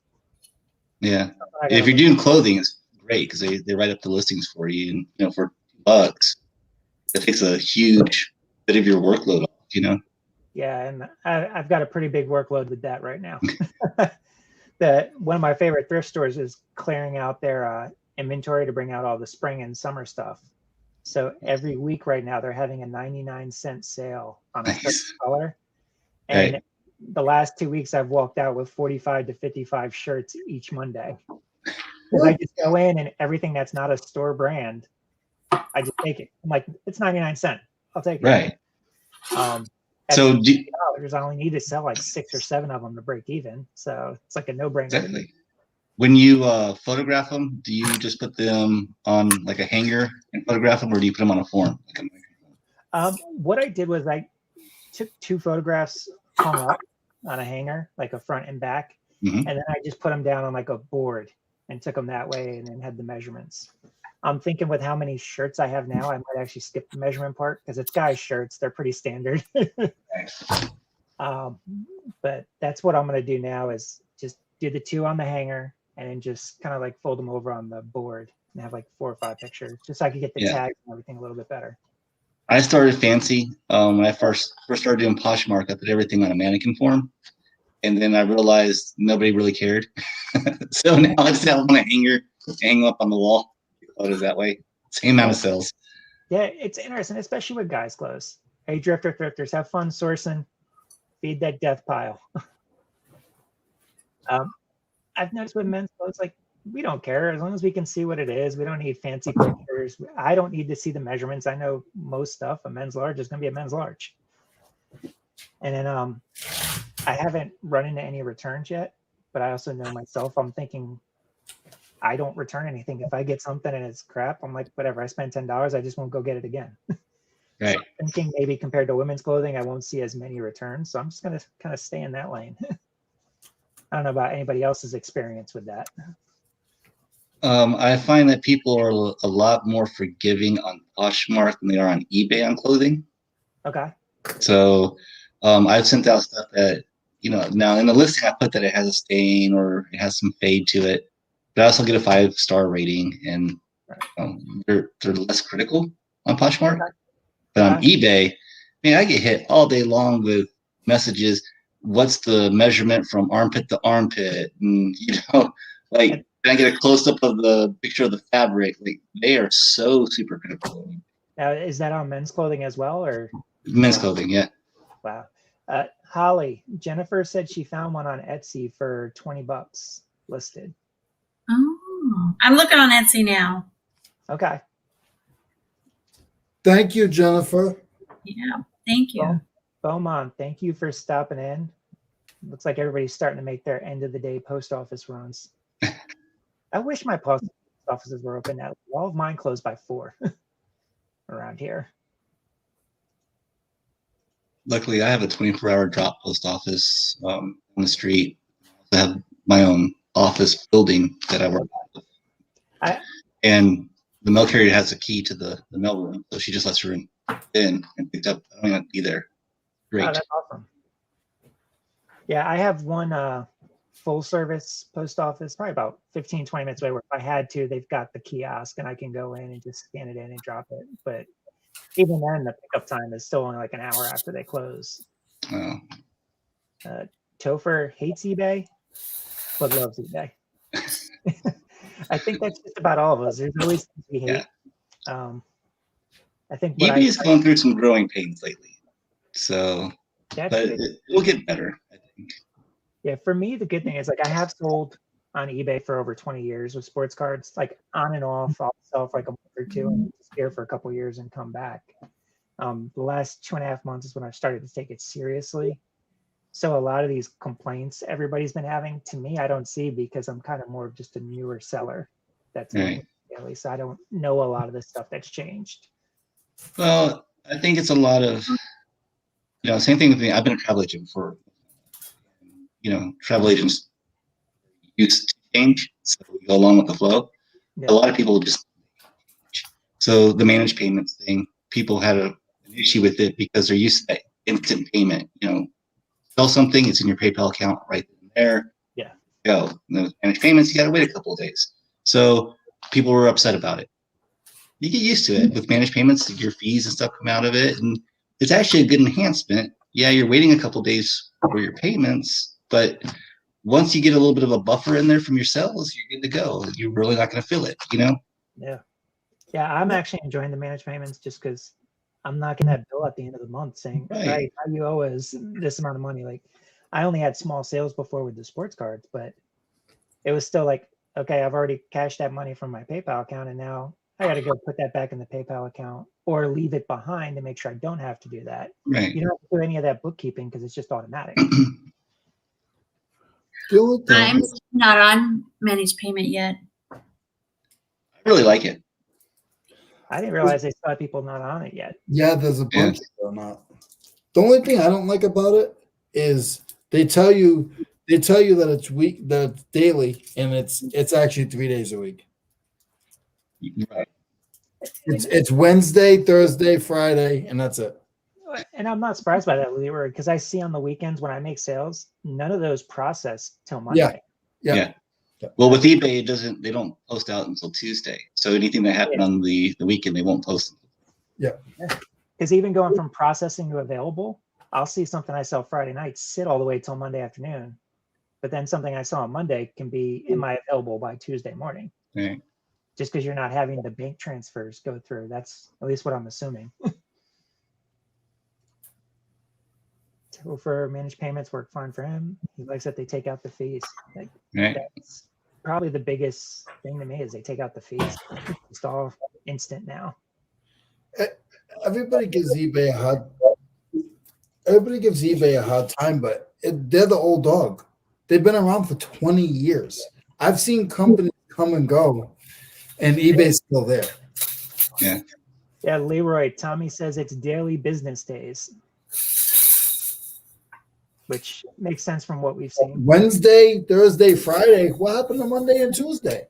Yeah. If you're doing clothing, it's great because they write up the listings for you, and for $2, it takes a huge bit of your workload off, Yeah, and I've got a pretty big workload with that right now. One of my favorite thrift stores is clearing out their inventory to bring out all the spring and summer stuff. So every week right now they're having a 99-cent sale on a certain color. And the last 2 weeks I've walked out with 45 to 55 shirts each Monday. Because I just go in and everything that's not a store brand, I just take it. I'm like, it's 99 cents. I'll take it. Right. So I only need to sell like 6 or 7 of them to break even. So it's like a no-brainer. Exactly. When you photograph them, do you just put them on like a hanger and photograph them, or do you put them on a form? What I did was I took 2 photographs hung up on a hanger, like a front and back, and then I just put them down on like a board and took them that way and then had the measurements. I'm thinking with how many shirts I have now, I might actually skip the measurement part because it's guys' shirts. They're pretty standard. But that's what I'm going to do now is just do the 2 on the hanger and then just kind of like fold them over on the board and have like 4 or 5 pictures just so I could get the tags and everything a little bit better. I started fancy when I first started doing Poshmark. I put everything on a mannequin form, and then I realized nobody really cared. So now I just have on a hanger, hang up on the wall. Photos that way, same amount of sales. Yeah, it's interesting, especially with guys' clothes. Hey, thrifters, have fun sourcing. Feed that death pile. I've noticed with men's clothes, like we don't care as long as we can see what it is. We don't need fancy pictures. I don't need to see the measurements. I know most stuff. A men's large is going to be a men's large. And then I haven't run into any returns yet, but I also know myself. I'm thinking I don't return anything. If I get something and it's crap, I'm like, whatever. I spent $10. I just won't go get it again. Right. So I'm thinking maybe compared to women's clothing, I won't see as many returns. So I'm just going to kind of stay in that lane. I don't know about anybody else's experience with that. I find that people are a lot more forgiving on Poshmark than they are on eBay on clothing. Okay. So I've sent out stuff that, now in the listing I put that it has a stain or it has some fade to it, but I also get a 5-star rating, and they're less critical on Poshmark. Okay. But on eBay, I get hit all day long with messages. What's the measurement from armpit to armpit? And can I get a close up of the picture of the fabric? Like, they are so super critical. Now, is that on men's clothing as well, or men's clothing? Yeah. Wow. Holly, Jennifer said she found one on Etsy for $20 listed. Oh, I'm looking on Etsy now. Okay. Thank you, Jennifer. Yeah, thank you. Beaumont, thank you for stopping in. Looks like everybody's starting to make their end of the day post office runs. I wish my post offices were open now. All of mine closed by 4 around here. Luckily, I have a 24-hour drop post office on the street. I have my own office building that I work with. And the mail carrier has a key to the mail room, so she just lets her in and picked up. I don't even have to be there. Great. Oh, that's awesome. Yeah, I have one full service post office, probably about 15, 20 minutes away, where if I had to, they've got the kiosk and I can go in and just scan it in and drop it. But even then, the pickup time is still only like an hour after they close. Oh. Topher hates eBay, but loves eBay. I think that's just about all of us. There's always things we hate. Yeah. I think eBay is going through some growing pains lately. So, but it will get better, I think. Yeah, for me, the good thing is like I have sold on eBay for over 20 years with sports cards, like on and off. I'll sell for like a month or two and disappear for a couple of years and come back. The last 2.5 months is when I've started to take it seriously. So a lot of these complaints everybody's been having, to me, I don't see because I'm kind of more of just a newer seller. That's right. At least I don't know a lot of the stuff that's changed. Well, I think it's a lot of, same thing with me. I've been a travel agent before. Travel agents used to change, so we go along with the flow. Yeah. A lot of people just, so the managed payments thing, people had an issue with it because they're used to that instant payment. Sell something, it's in your PayPal account right there. Yeah. Go. And those managed payments, you got to wait a couple of days. So people were upset about it. You get used to it with managed payments, your fees and stuff come out of it, and it's actually a good enhancement. Yeah, you're waiting a couple of days for your payments, but once you get a little bit of a buffer in there from your sales, you're good to go. You're really not going to feel it, Yeah. Yeah, I'm actually enjoying the managed payments just because I'm not getting that bill at the end of the month saying, right, now you owe us this amount of money. Like, I only had small sales before with the sports cards, but it was still like, okay, I've already cashed that money from my PayPal account, and now I got to go put that back in the PayPal account or leave it behind to make sure I don't have to do that. Right. You don't have to do any of that bookkeeping because it's just automatic. I'm not on managed payment yet. I really like it. I didn't realize they still had people not on it yet. Yeah, there's a bunch that are not. The only thing I don't like about it is they tell you they tell you that that it's daily, and it's actually 3 days a week. Right. It's Wednesday, Thursday, Friday, and that's it. And I'm not surprised by that, Leroy, because I see on the weekends when I make sales, none of those process till Monday. Yeah. Well, with eBay, they don't post out until Tuesday. So anything that happened on the weekend, they won't post. Because even going from processing to available, I'll see something I sell Friday night sit all the way till Monday afternoon, but then something I saw on Monday can be in my available by Tuesday morning. Right. Just because you're not having the bank transfers go through. That's at least what I'm assuming. For managed payments work fine for him. He likes that they take out the fees. Like, Right. that's probably the biggest thing to me is they take out the fees. It's all instant now. Everybody gives eBay a hard time, but they're the old dog. They've been around for 20 years. I've seen companies come and go, and eBay's still there. Yeah. Yeah, Leroy, Tommy says it's daily business days, which makes sense from what we've seen. Wednesday, Thursday, Friday. What happened to Monday and Tuesday?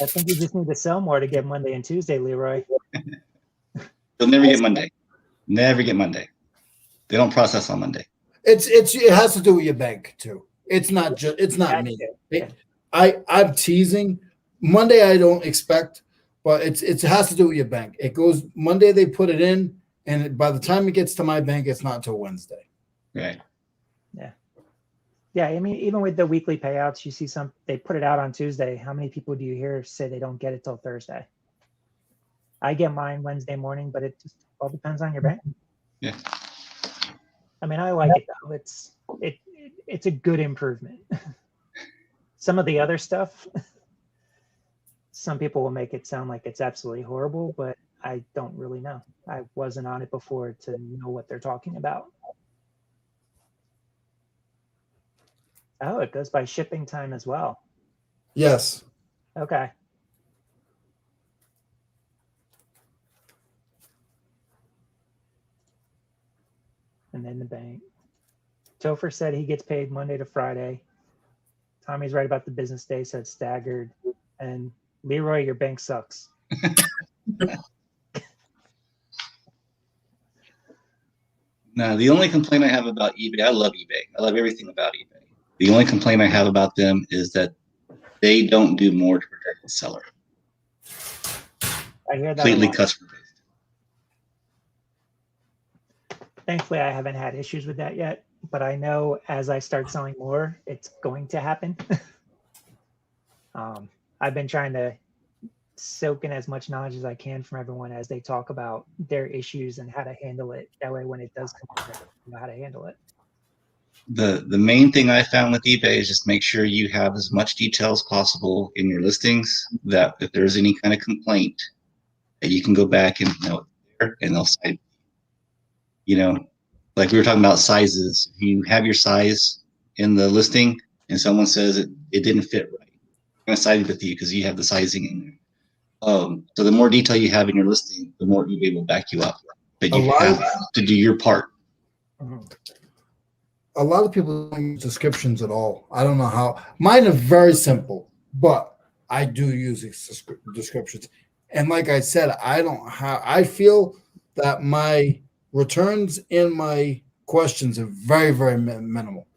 I think you just need to sell more to get Monday and Tuesday, Leroy. They'll never get Monday. Never get Monday. They don't process on Monday. It has to do with your bank too. It's not me. I'm teasing. Monday I don't expect, but it has to do with your bank. It goes Monday, they put it in, and by the time it gets to my bank, it's not till Wednesday. Right. Yeah, I mean, even with the weekly payouts, you see they put it out on Tuesday. How many people do you hear say they don't get it till Thursday? I get mine Wednesday morning, but it just all depends on your bank. Yeah. I mean, I like it though. It's a good improvement. Some of the other stuff, some people will make it sound like it's absolutely horrible, but I don't really know. I wasn't on it before to know what they're talking about. Oh, it goes by shipping time as well. Yes. Okay. And then the bank. Topher said he gets paid Monday to Friday. Tommy's right about the business day, so it's staggered. And Leroy, your bank sucks. No, the only complaint I have about eBay, I love eBay. I love everything about eBay. The only complaint I have about them is that they don't do more to protect the seller. I hear that. Completely customer based. Thankfully, I haven't had issues with that yet, but I know as I start selling more, it's going to happen. I've been trying to soak in as much knowledge as I can from everyone as they talk about their issues and how to handle it. That way, when it does come up, you know how to handle it. The main thing I found with eBay is just make sure you have as much detail as possible in your listings that if there's any kind of complaint, that you can go back and and they'll say, like we were talking about sizes. If you have your size in the listing and someone says it didn't fit right, I'm going to side with you because you have the sizing in there. So the more detail you have in your listing, the more eBay will back you up. But you have to do your part. Mm-hmm. A lot of people don't use descriptions at all. I don't know how. Mine are very simple, but I do use descriptions. And like I said, I feel that my returns and my questions are very, very minimal.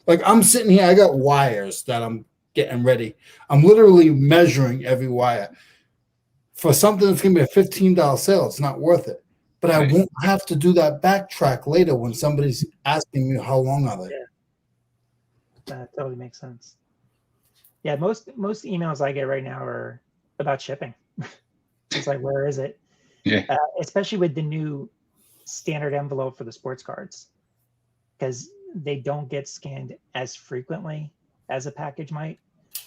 Like I'm sitting here, I got wires that I'm getting ready. I'm literally measuring every wire. For something that's going to be a $15 sale, it's not worth it. But I won't have to do that backtrack later when somebody's asking me how long are they. Yeah. That totally makes sense. Yeah, most emails I get right now are about shipping. It's like, where is it? Yeah. Especially with the new standard envelope for the sports cards, because they don't get scanned as frequently as a package might.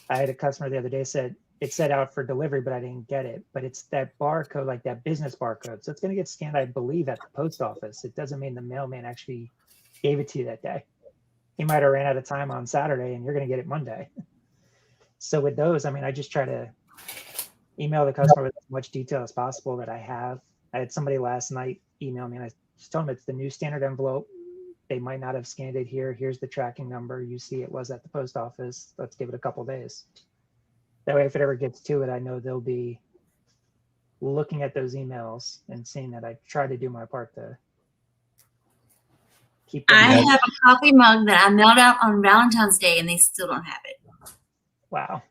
I had a customer the other day said it said out for delivery, but I didn't get it. But it's that barcode, like that business barcode. So it's going to get scanned, I believe, at the post office. It doesn't mean the mailman actually gave it to you that day. He might have ran out of time on Saturday and you're going to get it Monday. So with those, I mean, I just try to email the customer with as much detail as possible that I have. I had somebody last night email me and I just told them it's the new standard envelope. they might not have scanned it here. Here's the tracking number. You see it was at the post office. Let's give it a couple days. That way, if it ever gets to it, I know they'll be looking at those emails and seeing that I try to do my part to keep them. I have a coffee mug that I mailed out on Valentine's Day, and they still don't have it. Wow.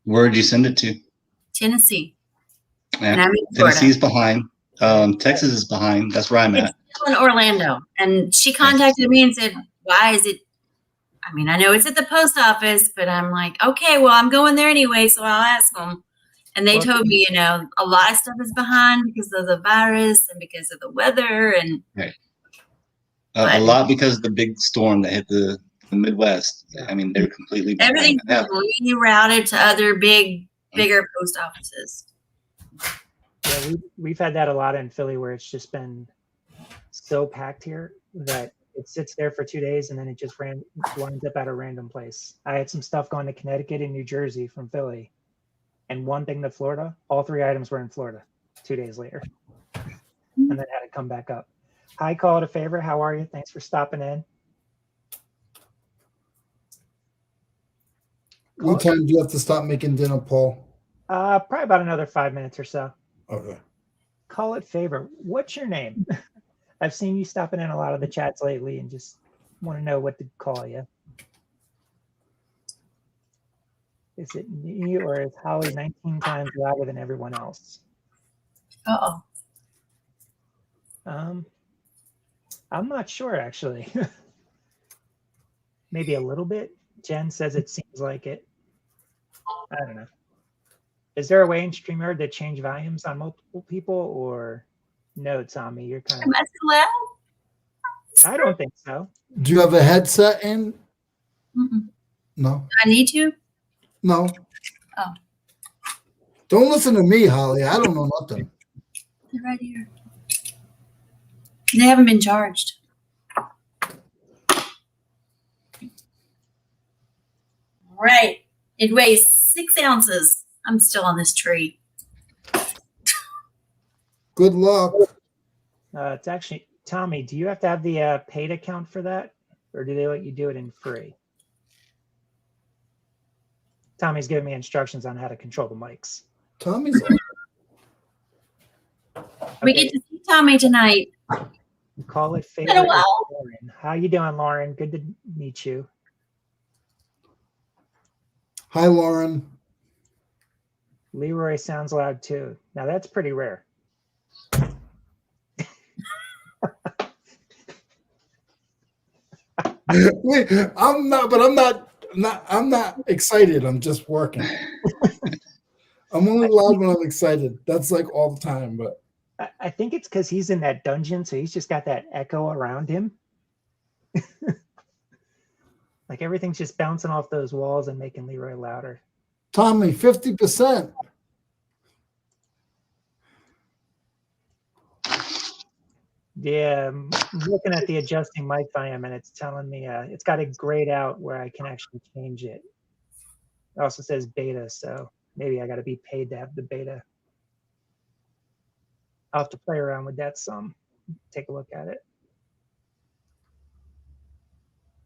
Where'd you send it to? Tennessee. Yeah. And I'm in Florida. Tennessee's behind. Texas is behind. That's where I'm It's at. still in Orlando. And she contacted me and said, why is it? I mean, I know it's at the post office, but I'm like, okay, well, I'm going there anyway, so I'll ask them. And they told me, you know, a lot of stuff is behind because of the virus and because of the weather. And right. A lot because of the big storm that hit the Midwest. I mean, they're completely behind. Everything's rerouted to other bigger post offices. Yeah, we've had that a lot in Philly where it's just been so packed here that it sits there for 2 days and then it just winds up at a random place. I had some stuff going to Connecticut and New Jersey from Philly, and one thing to Florida. All 3 items were in Florida 2 days later, and then had to come back up. Hi, call it a favor. How are you? Thanks for stopping in. What time do you have to stop making dinner, Paul? Probably about another 5 minutes or so. Okay. Call it favor. What's your name? I've seen you stopping in a lot of the chats lately and just want to know what to call you. Is it me or is Holly 19 times louder than everyone else? Uh-oh. I'm not sure, actually. Maybe a little bit. Jen says it seems like it. I don't know. Is there a way in StreamYard to change volumes on multiple people, or no, Tommy? You're kind of. Am I too loud? I don't think so. Do you have a headset in? Mm-mm. No. Do I need to? No. Oh. Don't listen to me, Holly. I don't know nothing. They're right here. They haven't been charged. Right. It weighs 6 ounces. I'm still on this tree. Good luck. It's actually, Tommy, do you have to have the paid account for that, or do they let you do it in free? Tommy's giving me instructions on how to control the mics. Tommy's. We get to see Tommy tonight. Call it Been a favorite. while. Lauren. How you doing, Lauren? Good to meet you. Hi, Lauren. Leroy sounds loud too. Now that's pretty rare. Wait, I'm not excited. I'm just working. I'm only loud when I'm excited. That's like all the time, but I think it's because he's in that dungeon, so he's just got that echo around him. Like everything's just bouncing off those walls and making Leroy louder. Tommy, 50%. Yeah, I'm looking at the adjusting mic volume and it's telling me it's got a grayed out where I can actually change it. It also says beta, so maybe I got to be paid to have the beta. I'll have to play around with that some, take a look at it.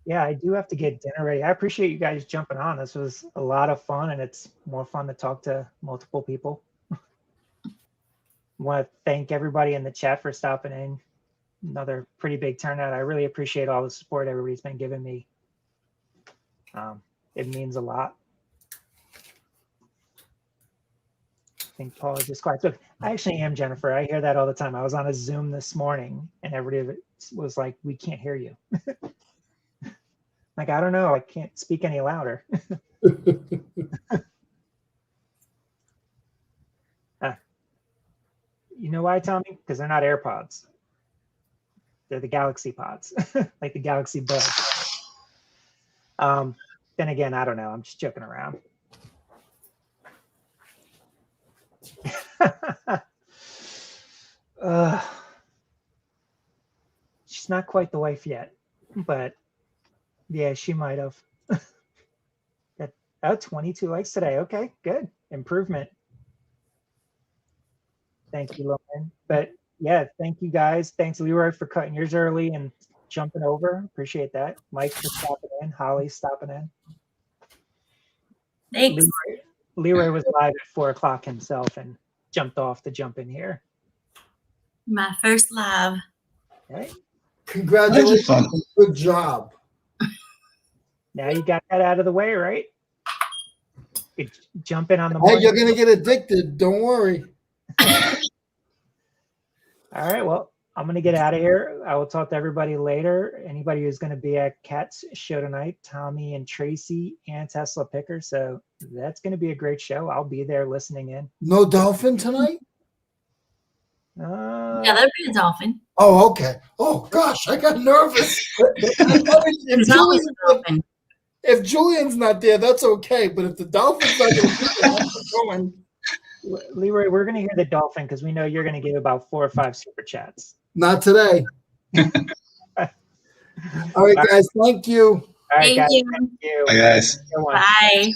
Yeah, I do have to get dinner ready. I appreciate you guys jumping on. This was a lot of fun, and it's more fun to talk to multiple people. I want to thank everybody in the chat for stopping in. Another pretty big turnout. I really appreciate all the support everybody's been giving me. It means a lot. I think Paul is just quiet. Look, I actually am, Jennifer. I hear that all the time. I was on a Zoom this morning, and everybody was like, "We can't hear you." Like, I don't know. I can't speak any louder. You know why, Tommy? Because they're not AirPods. They're the Galaxy Pods, like the Galaxy Buds. Then again, I don't know. I'm just joking around. She's not quite the wife yet, but yeah, she might have. 22 likes today. Okay, good. Improvement. Thank you, Lauren. But yeah, thank you guys. Thanks, Leroy, for cutting yours early and jumping over. Appreciate that. Mike for stopping in. Holly stopping in. Thanks. Leroy was live at 4 o'clock himself and jumped off to jump in here. My first live. Okay. Congratulations. fun. Good job. Now you got that out of the way, right? You jump in on the Hey, morning. you're gonna get addicted. Don't worry. All right. Well, I'm going to get out of here. I will talk to everybody later. Anybody who's going to be at Kat's show tonight, Tommy and Tracy and Tesla Picker. So that's going to be a great show. I'll be there listening in. No dolphin tonight? Yeah, that'd be a dolphin. Oh, okay. Oh gosh, I got nervous. There's always a dolphin. If Julian's not there, that's okay. But if the dolphin's not going, Leroy, we're going to hear the dolphin because we know you're going to give about 4 or 5 super chats. not today. All right, guys. Thank you. All right, Thank guys. you. Thank you. Bye, guys. Good one. Bye.